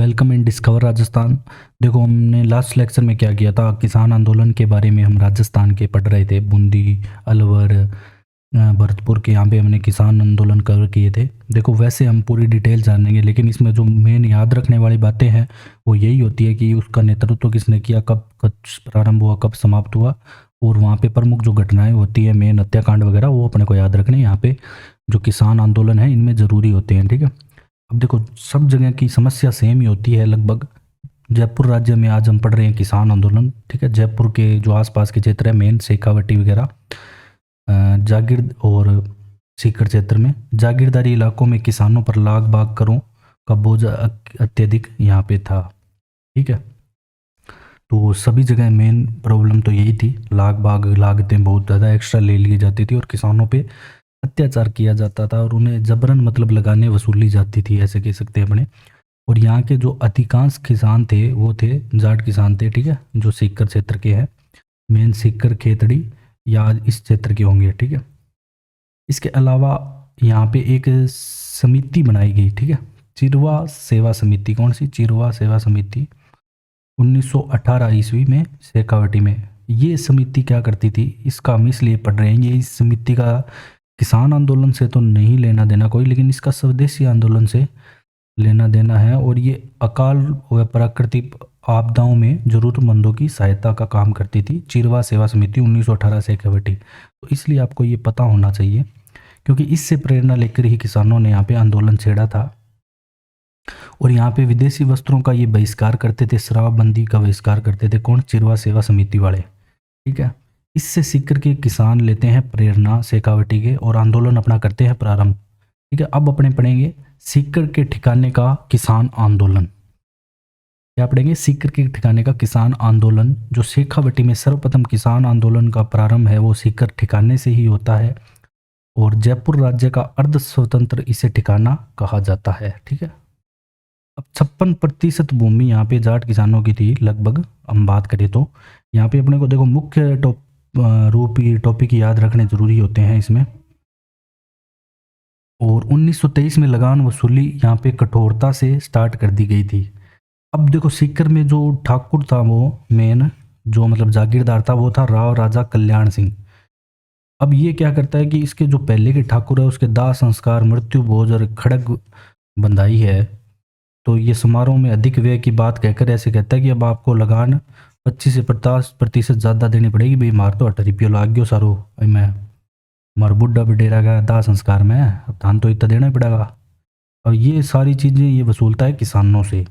Welcome in discover Rajasthan. देखो, हमने last lecture में क्या किया था, किसान आंदोलन के बारे में हम राजस्थान के पढ़ रहे थे। बूंदी, अलवर, भरतपुर के यहाँ पे हमने किसान आंदोलन कवर किए थे। देखो, वैसे हम पूरी डिटेल जानेंगे, लेकिन इसमें जो मेन याद रखने वाली बातें हैं वो यही होती है कि उसका नेतृत्व किसने किया, कब प्रारंभ हुआ, कब समाप्त हुआ, और वहाँ पे प्रमुख जो घटनाएं होती है, मेन हत्याकांड वगैरह, वो अपने को याद रखने यहाँ पे जो किसान आंदोलन है इनमें ज़रूरी होते हैं। ठीक है। अब देखो, सब जगह की समस्या सेम ही होती है लगभग। जयपुर राज्य में आज हम पढ़ रहे हैं किसान आंदोलन। ठीक है। जयपुर के जो आसपास के क्षेत्र है, मेन शेखावटी वगैरह, जागीर और सीकर क्षेत्र में जागीरदारी इलाकों में किसानों पर लाग बाग करों का बोझ अत्यधिक यहाँ पे था। ठीक है। तो सभी जगह मेन प्रॉब्लम तो यही थी, लाग बाग लागतें बहुत ज़्यादा एक्स्ट्रा ले ली जाती थी और किसानों पे अत्याचार किया जाता था और उन्हें जबरन मतलब लगाने वसूली जाती थी, ऐसे कह सकते हैं अपने। और यहाँ के जो अधिकांश किसान थे वो थे जाट किसान थे। ठीक है। जो सीकर क्षेत्र के हैं, मेन सीकर, खेतड़ी या इस क्षेत्र के होंगे। ठीक है। इसके अलावा यहाँ पे एक समिति बनाई गई। ठीक है। चिरवा सेवा समिति। कौन सी? चिरवा सेवा समिति 1918 ईस्वी में शेखावटी में। ये समिति क्या करती थी, इसका हम इसलिए पढ़ रहे हैं, ये इस समिति का किसान आंदोलन से तो नहीं लेना देना कोई, लेकिन इसका स्वदेशी आंदोलन से लेना देना है। और ये अकाल व प्राकृतिक आपदाओं में जरूरतमंदों की सहायता का काम करती थी। चिरवा सेवा समिति 1918 से शेखावटी। तो इसलिए आपको ये पता होना चाहिए, क्योंकि इससे प्रेरणा लेकर ही किसानों ने यहाँ पे आंदोलन छेड़ा था। और यहाँ पे विदेशी वस्त्रों का ये बहिष्कार करते थे, शराबबंदी का बहिष्कार करते थे। कौन? चिरवा सेवा समिति वाले। ठीक है। इससे सीकर के किसान लेते हैं प्रेरणा शेखावटी के और आंदोलन अपना करते हैं प्रारंभ। ठीक है। अब अपने पढ़ेंगे सीकर के ठिकाने का किसान आंदोलन। क्या पढ़ेंगे? सीकर के ठिकाने का किसान आंदोलन। जो शेखावटी में सर्वप्रथम किसान आंदोलन का प्रारंभ है वो सीकर ठिकाने से ही होता है, और जयपुर राज्य का अर्ध स्वतंत्र इसे ठिकाना कहा जाता है। ठीक है। अब 56% भूमि यहाँ पे जाट किसानों की थी लगभग। हम बात करें तो यहाँ पे अपने को देखो मुख्य टॉपिक याद रखने जरूरी होते हैं इसमें। और 1923 में लगान वसूली यहाँ पे कठोरता से स्टार्ट कर दी गई थी। अब देखो, सीकर में जो ठाकुर था वो मेन जो मतलब जागीरदार था वो था राव राजा कल्याण सिंह। अब ये क्या करता है कि इसके जो पहले के ठाकुर है उसके दाह संस्कार, मृत्यु भोज और खड़ग बंधाई है, तो ये समारोह में अधिक व्यय की बात कहकर ऐसे कहता है कि अब आपको लगान 25 से 50% ज़्यादा देनी पड़ेगी। भाई मार तो 8 रुपये लाग गयो सारो, मैं मार बुढ़ा बडेरा का दाह संस्कार में, अब धान तो इतना देना ही पड़ेगा। अब ये सारी चीज़ें ये वसूलता है किसानों से।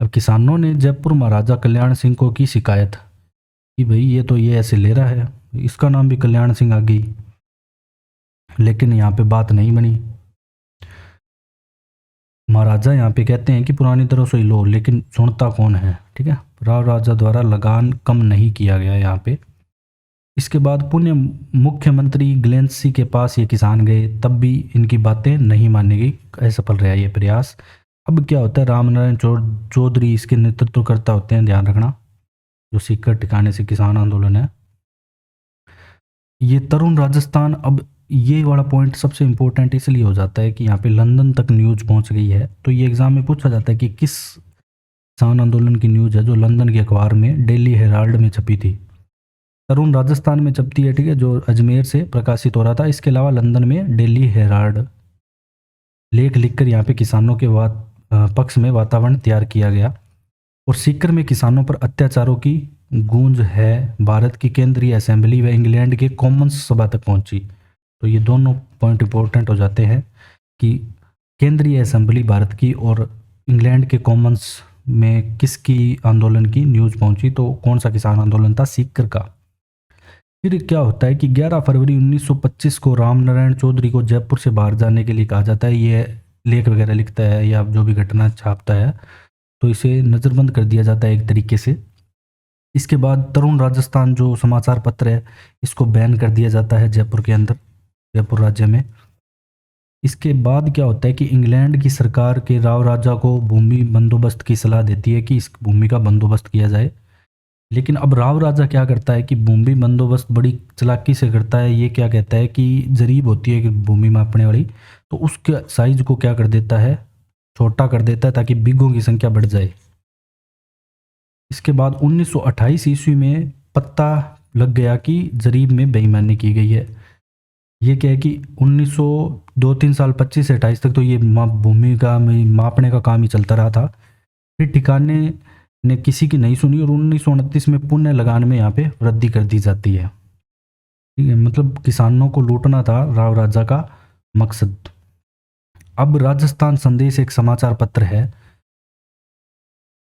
अब किसानों ने जयपुर महाराजा कल्याण सिंह को की शिकायत कि भाई ये ऐसे ले रहा है, इसका नाम भी कल्याण सिंह आ गई, लेकिन यहाँ पे बात नहीं बनी। महाराजा यहाँ पे कहते हैं कि पुरानी तरह से ही लो, लेकिन सुनता कौन है। ठीक है। राव राजा द्वारा लगान कम नहीं किया गया यहाँ पे। इसके बाद पुण्य मुख्यमंत्री ग्लेंसी के पास ये किसान गए, तब भी इनकी बातें नहीं मानी गई, असफल रहा ये प्रयास। अब क्या होता है, रामनारायण चौधरी इसके नेतृत्व करता होते हैं, ध्यान रखना, जो सीकर ठिकाने से किसान आंदोलन है। ये तरुण राजस्थान। अब ये वाला पॉइंट सबसे इम्पोर्टेंट इसलिए हो जाता है कि यहाँ पे लंदन तक न्यूज़ पहुँच गई है, तो ये एग्जाम में पूछा जाता है कि किस किसान आंदोलन की न्यूज़ है जो लंदन के अखबार में डेली हेराल्ड में छपी थी। तरुण राजस्थान में छपती है। ठीक है। जो अजमेर से प्रकाशित हो रहा था। इसके अलावा लंदन में डेली हेराल्ड लेख लिखकर यहाँ पे किसानों के पक्ष में वातावरण तैयार किया गया। और सीकर में किसानों पर अत्याचारों की गूंज है भारत की केंद्रीय असेंबली व इंग्लैंड के कॉमन्स सभा तक पहुंची। तो ये दोनों पॉइंट इंपॉर्टेंट हो जाते हैं कि केंद्रीय असेंबली भारत की और इंग्लैंड के कॉमन्स में किसकी आंदोलन की न्यूज़ पहुंची, तो कौन सा किसान आंदोलन था? सीकर का। फिर क्या होता है कि 11 फरवरी 1925 को रामनारायण चौधरी को जयपुर से बाहर जाने के लिए कहा जाता है। ये लेख वगैरह लिखता है या जो भी घटना छापता है, तो इसे नज़रबंद कर दिया जाता है एक तरीके से। इसके बाद तरुण राजस्थान जो समाचार पत्र है इसको बैन कर दिया जाता है जयपुर के अंदर, जयपुर राज्य में। इसके बाद क्या होता है कि इंग्लैंड की सरकार के राव राजा को भूमि बंदोबस्त की सलाह देती है कि इस भूमि का बंदोबस्त किया जाए। लेकिन अब राव राजा क्या करता है कि भूमि बंदोबस्त बड़ी चालाकी से करता है। ये क्या कहता है कि जरीब होती है कि भूमि मापने वाली, तो उसके साइज को क्या कर देता है, छोटा कर देता है ताकि बिगों की संख्या बढ़ जाए। इसके बाद 1928 ईस्वी में पता लग गया कि जरीब में बेईमानी की गई है। ये क्या है कि 1902-3 साल 25 से 28 तक तो ये भूमि का मापने का काम ही चलता रहा था। फिर ठिकाने ने किसी की नहीं सुनी और 1929 में पुण्य लगान में यहाँ पे वृद्धि कर दी जाती है। ठीक है, मतलब किसानों को लूटना था राव राजा का मकसद। अब राजस्थान संदेश एक समाचार पत्र है,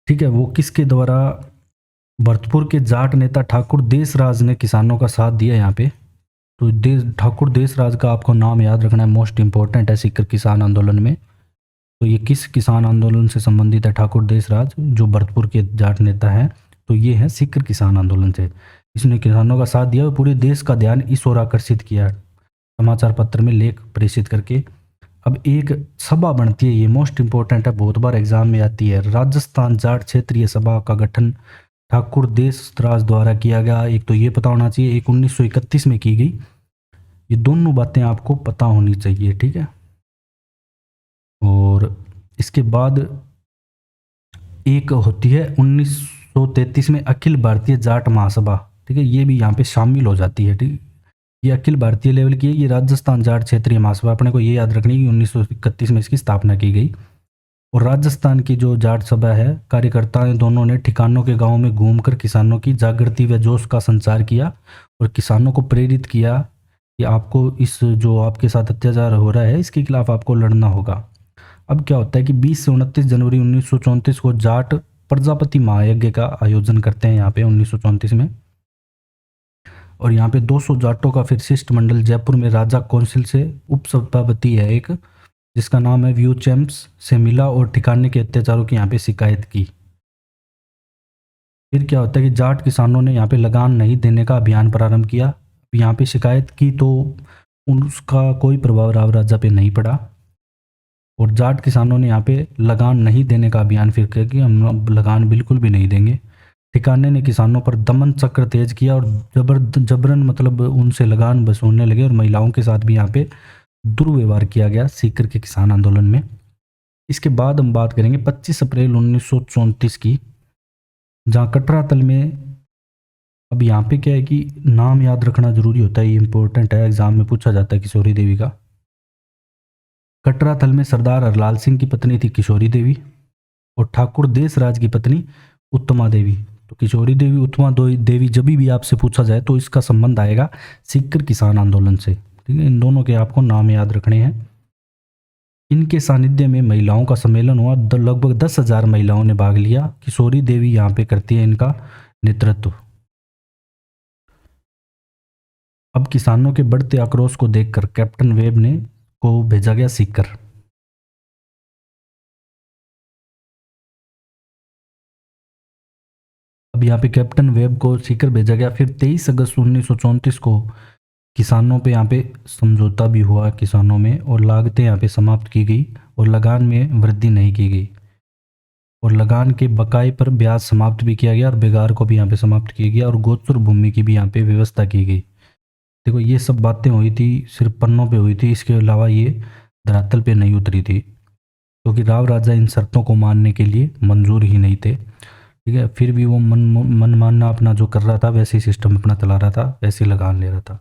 ठीक है, वो किसके द्वारा, भरतपुर के जाट नेता ठाकुर देसराज ने किसानों का साथ दिया यहाँ पे। तो ठाकुर देसराज का आपको नाम याद रखना है, मोस्ट इंपॉर्टेंट है सीकर किसान आंदोलन में। तो ये किस किसान आंदोलन से संबंधित है ठाकुर देसराज, जो भरतपुर के जाट नेता हैं, तो ये है सीकर किसान आंदोलन से। इसने किसानों का साथ दिया और पूरे देश का ध्यान इस ओर आकर्षित किया समाचार पत्र में लेख प्रेषित करके। अब एक सभा बनती है, ये मोस्ट इंपॉर्टेंट है, बहुत बार एग्जाम में आती है। राजस्थान जाट क्षेत्रीय सभा का गठन ठाकुर देसराज द्वारा किया गया। एक तो ये पता होना चाहिए, एक 1931 में की गई। ये दोनों बातें आपको पता होनी चाहिए, ठीक है। और इसके बाद एक होती है 1933 में अखिल भारतीय जाट महासभा, ठीक है, ये भी यहाँ पे शामिल हो जाती है। ठीक, ये अखिल भारतीय लेवल की है, ये राजस्थान जाट क्षेत्रीय महासभा, अपने को ये याद रखनी है कि 1931 में इसकी स्थापना की गई। और राजस्थान की जो जाट सभा है, कार्यकर्ता दोनों ने ठिकानों के गांवों में घूमकर किसानों की जागृति व जोश का संचार किया और किसानों को प्रेरित किया कि आपको इस जो आपके साथ अत्याचार हो रहा है इसके खिलाफ आपको लड़ना होगा। अब क्या होता है कि 20 से 29 जनवरी 1934 को जाट प्रजापति महायज्ञ का आयोजन करते हैं यहाँ पे 1934 में। और यहाँ पे 200 जाटों का फिर शिष्टमंडल जयपुर में राजा कौंसिल से उपसभापति है एक, जिसका नाम है व्यू चैम्प्स, से मिला और ठिकाने के अत्याचारों की यहाँ पे शिकायत की। फिर क्या होता है कि जाट किसानों ने यहाँ पे लगान नहीं देने का अभियान प्रारंभ किया। यहाँ पे शिकायत की तो उसका कोई प्रभाव राव राजा पे नहीं पड़ा और जाट किसानों ने यहाँ पे लगान नहीं देने का अभियान फिर किया कि हम लगान बिल्कुल भी नहीं देंगे। ठिकाने ने किसानों पर दमन चक्र तेज किया और जबरन मतलब उनसे लगान वसूलने लगे और महिलाओं के साथ भी यहाँ पे दुर्व्यवहार किया गया सीकर के किसान आंदोलन में। इसके बाद हम बात करेंगे 25 अप्रैल 1934 की, जहाँ कटरातल में, अब यहाँ पे क्या है कि नाम याद रखना जरूरी होता है, ये इंपॉर्टेंट है, एग्जाम में पूछा जाता है किशोरी देवी का। कटरातल में सरदार हरलाल सिंह की पत्नी थी किशोरी देवी और ठाकुर देसराज की पत्नी उत्तमा देवी। तो किशोरी देवी उत्तमा देवी जब भी आपसे पूछा जाए तो इसका संबंध आएगा सीकर किसान आंदोलन से, ठीक है। इन दोनों के आपको नाम याद रखने हैं। इनके सानिध्य में महिलाओं का सम्मेलन हुआ, लगभग 10,000 महिलाओं ने भाग लिया। किशोरी देवी यहाँ पे करती है इनका नेतृत्व। अब किसानों के बढ़ते आक्रोश को देखकर कैप्टन वेब ने को भेजा गया सीकर। अब यहाँ पे कैप्टन वेब को सीकर भेजा गया। फिर 23 अगस्त 1934 को किसानों पे यहाँ पे समझौता भी हुआ किसानों में, और लागतें यहाँ पे समाप्त की गई और लगान में वृद्धि नहीं की गई और लगान के बकाए पर ब्याज समाप्त भी किया गया और बेगार को भी यहाँ पे समाप्त किया गया और गोचर भूमि की भी यहाँ पे व्यवस्था की गई। देखो ये सब बातें हुई थी, सिर्फ पन्नों पे हुई थी, इसके अलावा ये धरातल पे नहीं उतरी थी, क्योंकि राव राजा इन शर्तों को मानने के लिए मंजूर ही नहीं थे, ठीक है। फिर भी वो मन मानना अपना जो कर रहा था, वैसे ही सिस्टम अपना चला रहा था, वैसे ही लगान ले रहा था।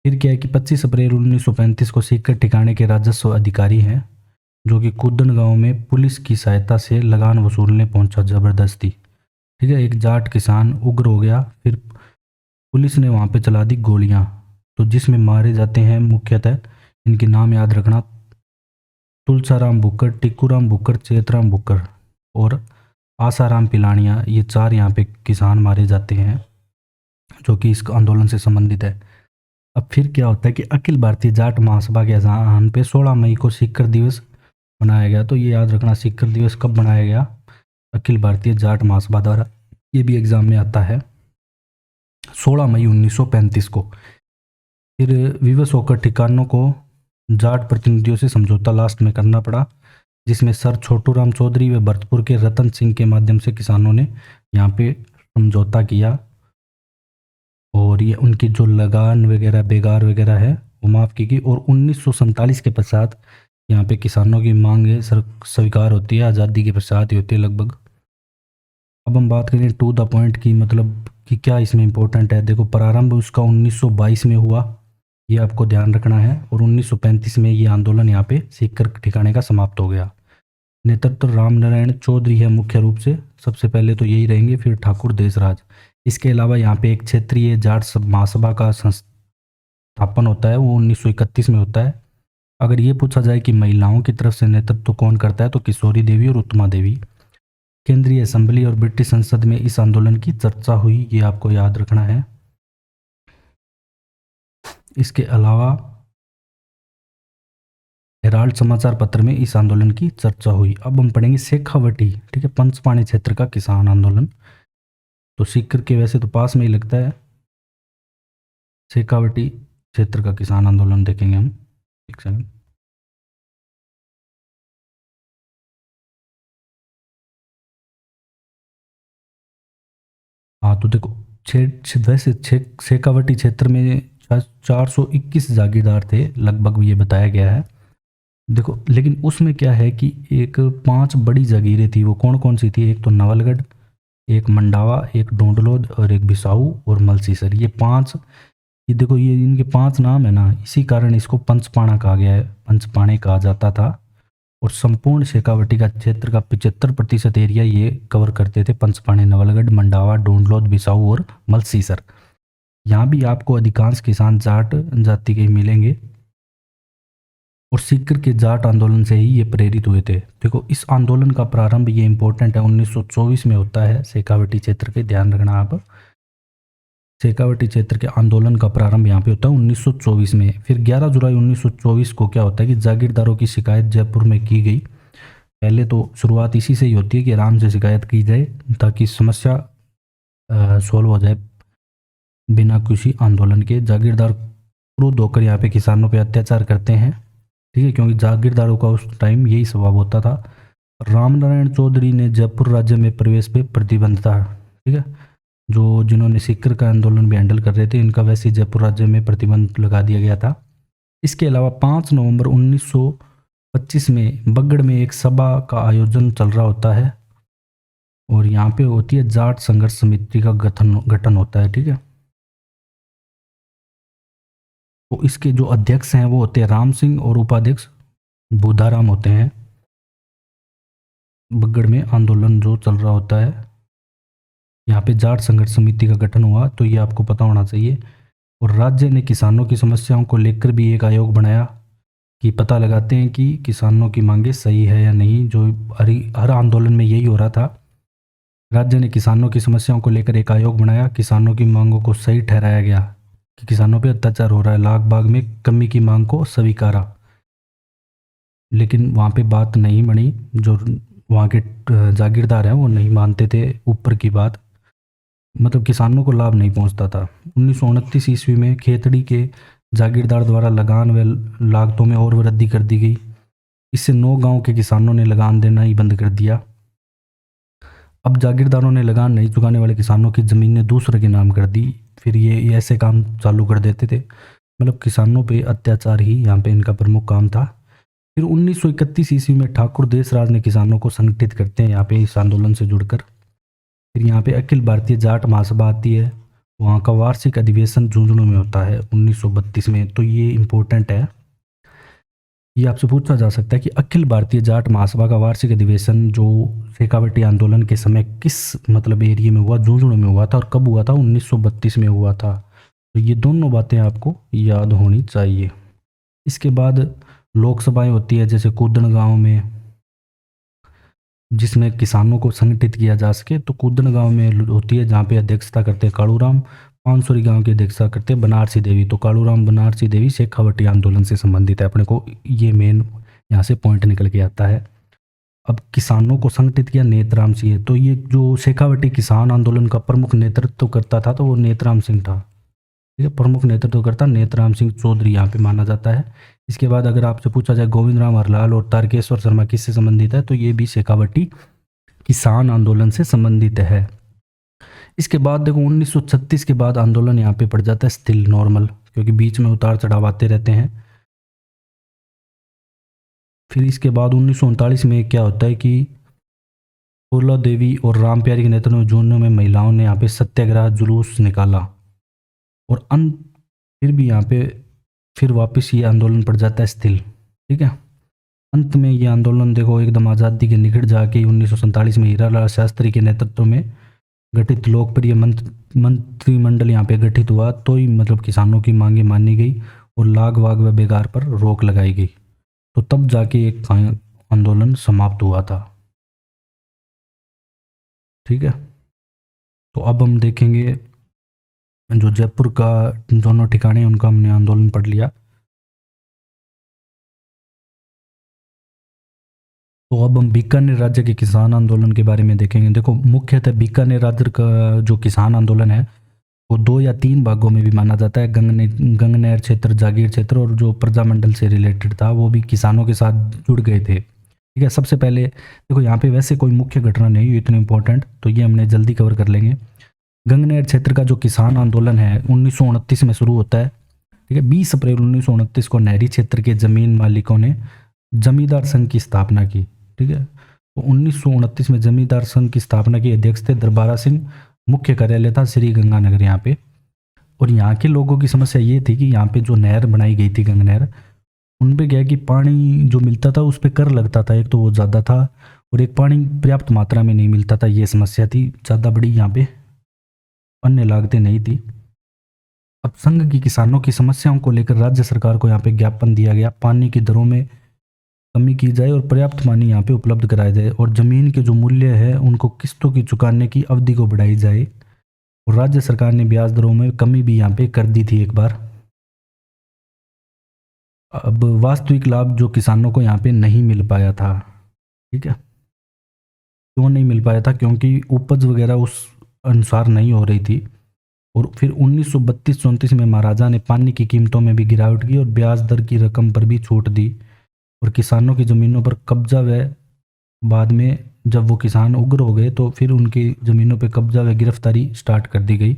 फिर क्या है कि 25 अप्रैल 1935 को सीकर ठिकाने के राजस्व अधिकारी हैं, जो कि कुदन गांव में पुलिस की सहायता से लगान वसूलने पहुंचा जबरदस्ती, ठीक है। एक जाट किसान उग्र हो गया, फिर पुलिस ने वहाँ पे चला दी गोलियाँ, तो जिसमें मारे जाते हैं मुख्यतः, इनके नाम याद रखना, तुलसाराम बुक्कर, टिक्कूराम बुक्कर, चेतराम बुक्कर और आसाराम पिलानिया। ये 4 यहाँ पे किसान मारे जाते हैं जो कि इस आंदोलन से संबंधित है। अब फिर क्या होता है कि अखिल भारतीय जाट महासभा के आह्वान पे 16 मई को सीकर दिवस मनाया गया। तो ये याद रखना, सीकर दिवस कब मनाया गया, अखिल भारतीय जाट महासभा द्वारा, ये भी एग्जाम में आता है 16 मई 1935 को। फिर विवश होकर ठिकानों को जाट प्रतिनिधियों से समझौता लास्ट में करना पड़ा, जिसमें सर छोटूराम चौधरी व भरतपुर के रतन सिंह के माध्यम से किसानों ने यहाँ पे समझौता किया और ये उनकी जो लगान वगैरह बेगार वगैरह है वो माफ़ की गई। और 1947 के पश्चात यहाँ पे किसानों की मांगें स्वीकार होती है, आज़ादी के पश्चात ही होती है लगभग। अब हम बात करें टू द पॉइंट की, मतलब कि क्या इसमें इम्पोर्टेंट है। देखो, प्रारंभ उसका 1922 में हुआ, ये आपको ध्यान रखना है, और 1935 में ये आंदोलन यहाँ पे सीकर ठिकाने का समाप्त हो गया। नेतृत्व राम नारायण चौधरी है मुख्य रूप से, सबसे पहले तो यही रहेंगे, फिर ठाकुर देसराज। इसके अलावा यहाँ पे एक क्षेत्रीय जाट महासभा का संस्थापन होता है, वो 1931 में होता है। अगर ये पूछा जाए कि महिलाओं की तरफ से नेतृत्व कौन करता है, तो किशोरी देवी और उत्तमा देवी। केंद्रीय असेंबली और ब्रिटिश संसद में इस आंदोलन की चर्चा हुई, ये आपको याद रखना है। इसके अलावा हेराल्ड समाचार पत्र में इस आंदोलन की चर्चा हुई। अब हम पढ़ेंगे शेखावटी, ठीक है, पंचपाणी क्षेत्र का किसान आंदोलन। तो सीकर के वैसे तो पास में ही लगता है। शेखावटी क्षेत्र का किसान आंदोलन देखेंगे हम, एक सेकंड। हाँ, तो देखो, वैसे शेखावटी क्षेत्र में 421 जागीरदार थे लगभग, ये बताया गया है। देखो, लेकिन उसमें क्या है कि एक 5 बड़ी जागीरें थी, वो कौन कौन सी थी। एक तो नवलगढ़, एक मंडावा, एक डोंडलोद और एक बिसाऊ और मलसीसर। ये 5, ये देखो, ये इनके 5 नाम है ना, इसी कारण इसको पंचपाणा कहा गया है, पंचपाणे कहा जाता था। और संपूर्ण शेखावटी का क्षेत्र का 75% एरिया ये कवर करते थे, पंचपाणे, नवलगढ़, मंडावा, डोंडलोद, बिसाऊ और मलसीसर। यहाँ भी आपको अधिकांश किसान जाट जाति के मिलेंगे, और सीकर के जाट आंदोलन से ही ये प्रेरित हुए थे। देखो, इस आंदोलन का प्रारंभ, ये इंपॉर्टेंट है, 1924 में होता है शेखावटी क्षेत्र के, ध्यान रखना आप। शेखावटी क्षेत्र के आंदोलन का प्रारंभ यहाँ पे होता है 1924 में। फिर 11 जुलाई 1924 को क्या होता है कि जागीरदारों की शिकायत जयपुर में की गई। पहले तो शुरुआत इसी से ही होती है कि आराम से शिकायत की जाए ताकि समस्या सॉल्व हो जाए बिना किसी आंदोलन के। जागीरदार क्रुद्ध होकर यहाँ पे किसानों पे अत्याचार करते हैं, ठीक है, क्योंकि जागीरदारों का उस टाइम यही स्वभाव होता था। रामनारायण चौधरी ने जयपुर राज्य में प्रवेश पे प्रतिबंध था, ठीक है, जो जिन्होंने सीकर का आंदोलन भी हैंडल कर रहे थे, इनका वैसे ही जयपुर राज्य में प्रतिबंध लगा दिया गया था। इसके अलावा 5 नवंबर 1925 में बगड़ में एक सभा का आयोजन चल रहा होता है, और यहाँ पे होती है जाट संघर्ष समिति का गठन होता है, ठीक है। तो इसके जो अध्यक्ष हैं वो होते हैं राम सिंह, और उपाध्यक्ष बुधाराम होते हैं। बगड़ में आंदोलन जो चल रहा होता है, यहाँ पे जाट संघर्ष समिति का गठन हुआ, तो ये आपको पता होना चाहिए। और राज्य ने किसानों की समस्याओं को लेकर भी एक आयोग बनाया कि पता लगाते हैं कि किसानों की मांगें सही है या नहीं, जो हर आंदोलन में यही हो रहा था। राज्य ने किसानों की समस्याओं को लेकर एक आयोग बनाया, किसानों की मांगों को सही ठहराया गया कि किसानों पर अत्याचार हो रहा है, लाग बाग में कमी की मांग को स्वीकारा। लेकिन वहाँ पे बात नहीं बनी, जो वहाँ के जागीरदार हैं वो नहीं मानते थे ऊपर की बात, मतलब किसानों को लाभ नहीं पहुंचता था। 1929 ईस्वी में खेतड़ी के जागीरदार द्वारा लगान व लागतों में और वृद्धि कर दी गई। इससे 9 गांव के किसानों ने लगान देना ही बंद कर दिया। अब जागीरदारों ने लगान नहीं चुकाने वाले किसानों की ज़मीनें दूसरे के नाम कर दी। फिर ये ऐसे काम चालू कर देते थे, मतलब किसानों पे अत्याचार ही यहाँ पे इनका प्रमुख काम था। फिर 1931 ईस्वी में ठाकुर देसराज ने किसानों को संगठित करते हैं यहाँ पे इस आंदोलन से जुड़कर। फिर यहाँ पे अखिल भारतीय जाट महासभा आती है, वहाँ का वार्षिक अधिवेशन झुंझुनू में होता है 1932 में। तो ये इम्पोर्टेंट है, ये आपसे पूछा जा सकता है कि अखिल भारतीय जाट महासभा का वार्षिक अधिवेशन जो शेखावटी आंदोलन के समय किस मतलब एरिया में हुआ, झुंझुनू में हुआ था, और कब हुआ था, 1932 में हुआ था। तो ये दोनों बातें आपको याद होनी चाहिए। इसके बाद लोकसभाएं होती है, जैसे कूदन गांव में, जिसमें किसानों को संगठित किया जा सके। तो कूदन गांव में होती है, जहाँ पे अध्यक्षता करते हैं कालूराम। पानसुरी गांव की अध्यक्षता करते हैं बनारसी देवी। तो कालूराम बनारसी देवी शेखावटी आंदोलन से संबंधित है, अपने को ये मेन यहाँ से पॉइंट निकल के आता है। अब किसानों को संगठित किया नेतराम सिंह। तो ये जो शेखावटी किसान आंदोलन का प्रमुख नेतृत्व करता था, तो वो नेतराम सिंह था, ठीक है, प्रमुख नेतृत्वकर्ता नेतराम सिंह चौधरी यहाँ पे माना जाता है। इसके बाद अगर आपसे पूछा जाए गोविंद राम हरलाल और तारकेश्वर शर्मा किससे संबंधित है, तो ये भी शेखावटी किसान आंदोलन से संबंधित है। इसके बाद देखो 1936 के बाद आंदोलन यहाँ पे पड़ जाता है स्थिर, नॉर्मल, क्योंकि बीच में उतार चढ़ाव आते रहते हैं। फिर इसके बाद 1939 में क्या होता है कि फूला देवी और राम प्यारी के नेतृत्व में जून में महिलाओं ने यहाँ पे सत्याग्रह जुलूस निकाला और फिर भी यहाँ पे फिर वापस ये आंदोलन पड़ जाता है स्थिर। ठीक है, अंत में ये आंदोलन देखो एकदम आज़ादी के निकट जाके 1947 में हीरालाल शास्त्री के नेतृत्व में गठित लोकप्रिय मंत्रिमंडल यहाँ पे गठित हुआ, तो ही मतलब किसानों की मांगे मानी गई और लाग वाग व बेगार पर रोक लगाई गई, तो तब जाके एक आंदोलन समाप्त हुआ था। ठीक है, तो अब हम देखेंगे जो जयपुर का दोनों ठिकाने उनका हमने आंदोलन पढ़ लिया। तो अब हम बीकानेर राज्य के किसान आंदोलन के बारे में देखेंगे। देखो मुख्यतः बीकानेर राज्य का जो किसान आंदोलन है वो 2 या 3 भागों में भी माना जाता है। गंगनेर क्षेत्र, जागीर क्षेत्र और जो प्रजामंडल से रिलेटेड था वो भी किसानों के साथ जुड़ गए थे। ठीक है, सबसे पहले देखो यहाँ पे वैसे कोई मुख्य घटना नहीं हुई इतनी इंपॉर्टेंट, तो ये हमने जल्दी कवर कर लेंगे। गंगनेर क्षेत्र का जो किसान आंदोलन है 1929 में शुरू होता है। ठीक है, 20 अप्रैल 1929 को नहरी क्षेत्र के जमीन मालिकों ने जमींदार संघ की स्थापना की। ठीक है, तो 1929 में जमींदार संघ की स्थापना की अध्यक्ष थे दरबारा सिंह, मुख्य कार्यालय था श्री गंगानगर यहाँ पे। और यहाँ के लोगों की समस्या ये थी कि यहाँ पे जो नहर बनाई गई थी गंगनहर, उन पे क्या है कि पानी जो मिलता था उस पर कर लगता था, एक तो वो ज़्यादा था और एक पानी पर्याप्त मात्रा में नहीं मिलता था, ये समस्या थी। ज़्यादा बड़ी यहाँ पे अन्य लागतें नहीं थी। अब संघ की किसानों की समस्याओं को लेकर राज्य सरकार को यहाँ पे ज्ञापन दिया गया, पानी की दरों में कमी की जाए और पर्याप्त पानी यहाँ पे उपलब्ध कराया जाए और ज़मीन के जो मूल्य है उनको किस्तों की चुकाने की अवधि को बढ़ाई जाए। और राज्य सरकार ने ब्याज दरों में कमी भी यहाँ पे कर दी थी एक बार। अब वास्तविक लाभ जो किसानों को यहाँ पे नहीं मिल पाया था। ठीक है, क्यों नहीं मिल पाया था? क्योंकि उपज वगैरह उस अनुसार नहीं हो रही थी। और फिर 1932-34 में महाराजा ने पानी की कीमतों में भी गिरावट की और ब्याज दर की रकम पर भी छूट दी और किसानों की ज़मीनों पर कब्जा व बाद में जब वो किसान उग्र हो गए तो फिर उनकी ज़मीनों पर कब्जा व गिरफ्तारी स्टार्ट कर दी गई।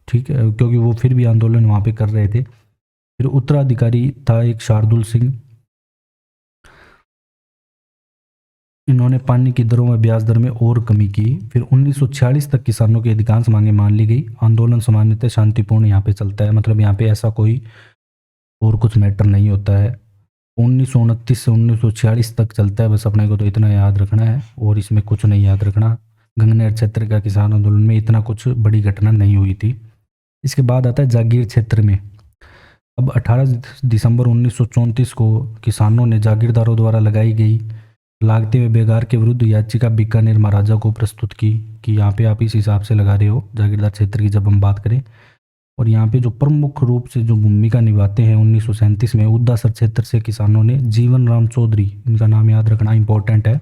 ठीक है, क्योंकि वो फिर भी आंदोलन वहाँ पे कर रहे थे। फिर उत्तराधिकारी था एक शार्दुल सिंह, इन्होंने पानी की दरों में ब्याज दर में और कमी की। फिर 1946 तक किसानों की अधिकांश मांगे मान ली गई। आंदोलन सामान्यतः शांतिपूर्ण यहाँ पे चलता है, मतलब यहाँ पे ऐसा कोई और कुछ मैटर नहीं होता है। 1929 से 1946 तक चलता है, बस अपने को तो इतना याद रखना है और इसमें कुछ नहीं याद रखना। गंगनेर क्षेत्र का किसान आंदोलन में इतना कुछ बड़ी घटना नहीं हुई थी। इसके बाद आता है जागीर क्षेत्र में। अब 18 दिसंबर 1934 को किसानों ने जागीरदारों द्वारा लगाई गई लागते हुए बेगार के विरुद्ध याचिका बीकानेर महाराजा को प्रस्तुत की कि यहाँ पे आप इस हिसाब से लगा रहे हो जागीरदार क्षेत्र की जब हम बात करें। और यहाँ पे जो प्रमुख रूप से जो भूमिका निभाते हैं 1937 में उद्दासर क्षेत्र से किसानों ने जीवन राम चौधरी, इनका नाम याद रखना इंपॉर्टेंट है।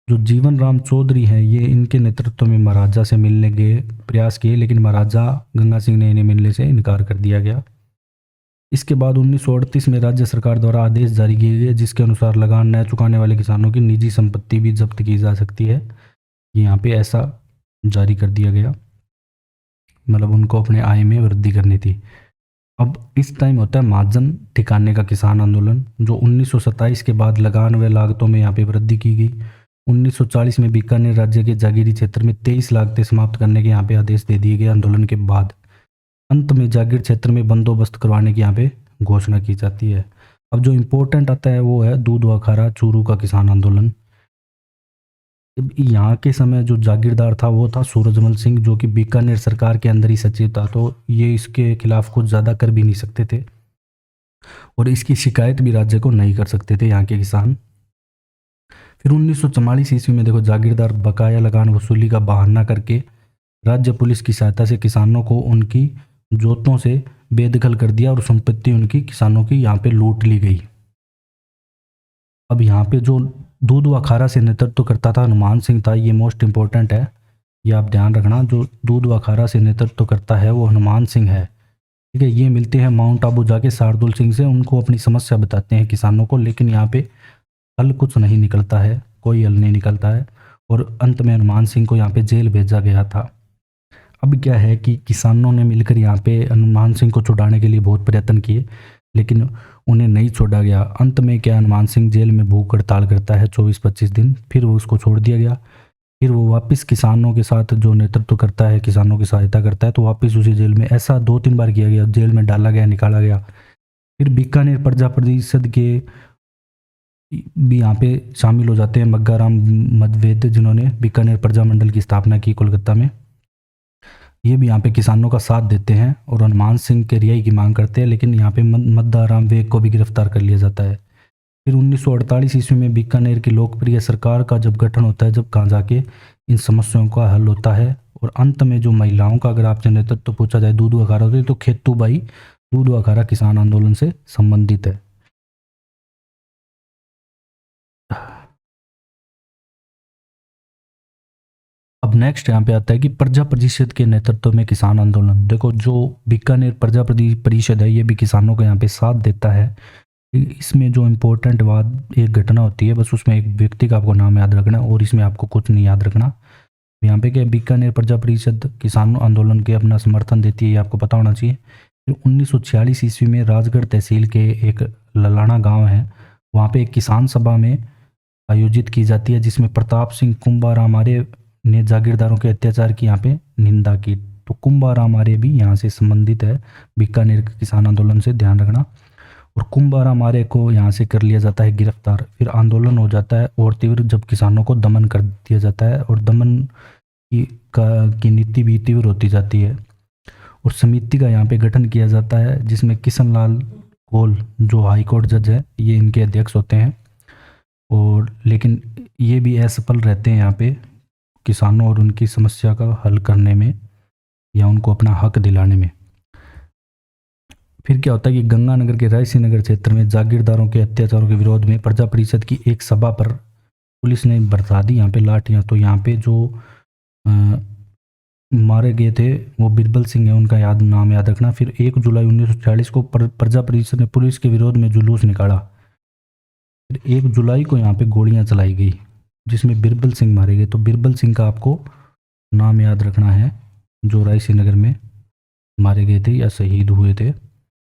जो जीवन राम चौधरी हैं ये इनके नेतृत्व में महाराजा से मिलने के प्रयास किए, लेकिन महाराजा गंगा सिंह ने इन्हें मिलने से इनकार कर दिया गया। इसके बाद 1938 में राज्य सरकार द्वारा आदेश जारी किए गए जिसके अनुसार लगान न चुकाने वाले किसानों की निजी संपत्ति भी जब्त की जा सकती है। यहाँ पे ऐसा जारी कर दिया गया, मतलब उनको अपने आय में वृद्धि करनी थी। अब इस टाइम होता है महाजन ठिकाने का किसान आंदोलन, जो 1927 के बाद लगान व लागतों में यहाँ पे वृद्धि की गई। 1940 में बीकानेर राज्य के जागीरी क्षेत्र में 23 लागतें समाप्त करने के यहाँ पे आदेश दे दिए गए। आंदोलन के बाद अंत में जागीर क्षेत्र में बंदोबस्त करवाने की यहाँ पे घोषणा की जाती है। अब जो इम्पोर्टेंट आता है वो है दूध व खारा चूरू का किसान आंदोलन। यहाँ के समय जो जागीरदार था वो था सूरजमल सिंह, जो कि बीकानेर सरकार के अंदर ही सचिव था, तो ये इसके खिलाफ कुछ ज़्यादा कर भी नहीं सकते थे और इसकी शिकायत भी राज्य को नहीं कर सकते थे यहाँ के किसान। फिर 1944 ईस्वी में देखो जागीरदार बकाया लगान वसूली का बहाना करके राज्य पुलिस की सहायता से किसानों को उनकी जोतों से बेदखल कर दिया और संपत्ति उनकी किसानों की यहाँ पे लूट ली गई। अब यहाँ पे जो दूध व खारा से नेतृत्व करता था हनुमान सिंह था, ये मोस्ट इंपॉर्टेंट है, ये आप ध्यान रखना। जो दूध व खारा से नेतृत्व करता है वो हनुमान सिंह है। ठीक है, ये मिलते हैं माउंट आबू जाके शार्दुल सिंह से, उनको अपनी समस्या बताते हैं किसानों को, लेकिन यहाँ पे हल कुछ नहीं निकलता है, कोई हल नहीं निकलता है और अंत में हनुमान सिंह को यहाँ पे जेल भेजा गया था। अब क्या है कि किसानों ने मिलकर यहाँ पे हनुमान सिंह को छुड़ाने के लिए बहुत प्रयत्न किए, लेकिन उन्हें नहीं छोड़ा गया। अंत में क्या, हनुमान सिंह जेल में भूख हड़ताल करता है 24-25 दिन, फिर वो उसको छोड़ दिया गया। फिर वो वापस किसानों के साथ जो नेतृत्व करता है, किसानों की सहायता करता है, तो वापस उसी जेल में, ऐसा 2-3 बार किया गया, जेल में डाला गया, निकाला गया। फिर बीकानेर प्रजा परिषद के भी यहाँ पे शामिल हो जाते हैं मग्गाराम मधवेद, जिन्होंने बीकानेर प्रजा मंडल की स्थापना की कोलकाता में। ये भी यहाँ पे किसानों का साथ देते हैं और हनुमान सिंह के रिहाई की मांग करते हैं, लेकिन यहाँ पे मद्दाराम वेग को भी गिरफ्तार कर लिया जाता है। फिर 1948 ईस्वी में बीकानेर की लोकप्रिय सरकार का जब गठन होता है, जब कहाँ जाके इन समस्याओं का हल होता है। और अंत में जो महिलाओं का अगर आपसे नेतृत्व पूछा जाए दूध अखाड़ा होते, तो खेतूबाई दूध अखाड़ा किसान आंदोलन से संबंधित है। अब नेक्स्ट यहाँ पे आता है कि प्रजा परिषद के नेतृत्व में किसान आंदोलन। देखो, जो बीकानेर प्रजा परिषद है, ये भी किसानों का यहाँ पे साथ देता है। इसमें जो इम्पोर्टेंट बात, एक घटना होती है, बस उसमें एक व्यक्ति का आपको नाम याद रखना, और इसमें आपको कुछ नहीं याद रखना। यहाँ पे क्या, बीकानेर प्रजा परिषद किसान आंदोलन के अपना समर्थन देती है, ये आपको पता होना चाहिए। फिर 1946 ईस्वी में राजगढ़ तहसील के एक ललाना गाँव है, वहाँ पे एक किसान सभा में आयोजित की जाती है, जिसमें प्रताप सिंह कुंभाराम आर्य ने जागीरदारों के अत्याचार की यहाँ पे निंदा की। तो कुंभाराम आर्य भी यहाँ से संबंधित है बीकानेर के किसान आंदोलन से, ध्यान रखना। और कुंभाराम आर्य को यहाँ से कर लिया जाता है गिरफ्तार। फिर आंदोलन हो जाता है और तीव्र, जब किसानों को दमन कर दिया जाता है, और दमन की नीति भी तीव्र होती जाती है। और समिति का यहाँ पे गठन किया जाता है, जिसमें किशन लाल कोल, जो हाईकोर्ट जज है, ये इनके अध्यक्ष होते हैं। और लेकिन ये भी असफल रहते हैं यहाँ पे किसानों और उनकी समस्या का हल करने में, या उनको अपना हक दिलाने में। फिर क्या होता है कि गंगानगर के रायसी नगर क्षेत्र में जागीरदारों के अत्याचारों के विरोध में प्रजा परिषद की एक सभा पर पुलिस ने बरसा दी यहाँ पे लाठियाँ। तो यहाँ पे जो मारे गए थे वो बिरबल सिंह है, उनका नाम याद रखना। फिर 1 जुलाई 1946 को प्रजा परिषद ने पुलिस के विरोध में जुलूस निकाला। फिर 1 जुलाई को यहाँ पे गोलियाँ चलाई गई, जिसमें बिरबल सिंह मारे गए। तो बिरबल सिंह का आपको नाम याद रखना है, जो रायसी नगर में मारे गए थे या शहीद हुए थे,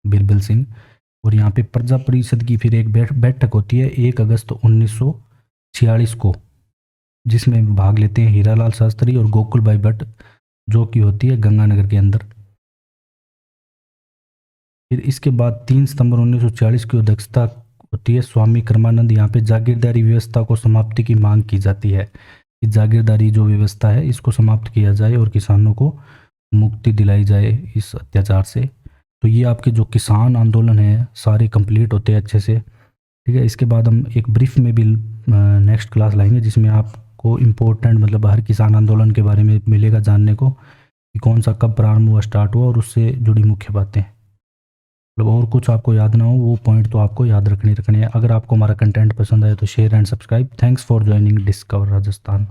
बिरबल सिंह। और यहाँ पे प्रजा परिषद की फिर एक बैठक होती है 1 अगस्त 1946 को, जिसमें भाग लेते हैं हीरालाल शास्त्री और गोकुल भाई भट्ट, जो कि होती है गंगानगर के अंदर। फिर इसके बाद 3 सितंबर 1946 की अध्यक्षता होती है स्वामी कर्मानंद। यहाँ पे जागीरदारी व्यवस्था को समाप्ति की मांग की जाती है कि जागीरदारी जो व्यवस्था है, इसको समाप्त किया जाए और किसानों को मुक्ति दिलाई जाए इस अत्याचार से। तो ये आपके जो किसान आंदोलन है सारे कंप्लीट होते हैं अच्छे से, ठीक है। इसके बाद हम एक ब्रीफ में भी नेक्स्ट क्लास लाएंगे, जिसमें आपको इम्पोर्टेंट, मतलब हर किसान आंदोलन के बारे में मिलेगा जानने को, कि कौन सा कब प्रारंभ हुआ, स्टार्ट हुआ, और उससे जुड़ी मुख्य बातें। मतलब और कुछ आपको याद ना हो, वो पॉइंट तो आपको याद रखने हैं। अगर आपको हमारा कंटेंट पसंद आए तो share and subscribe. Thanks for joining discover Rajasthan.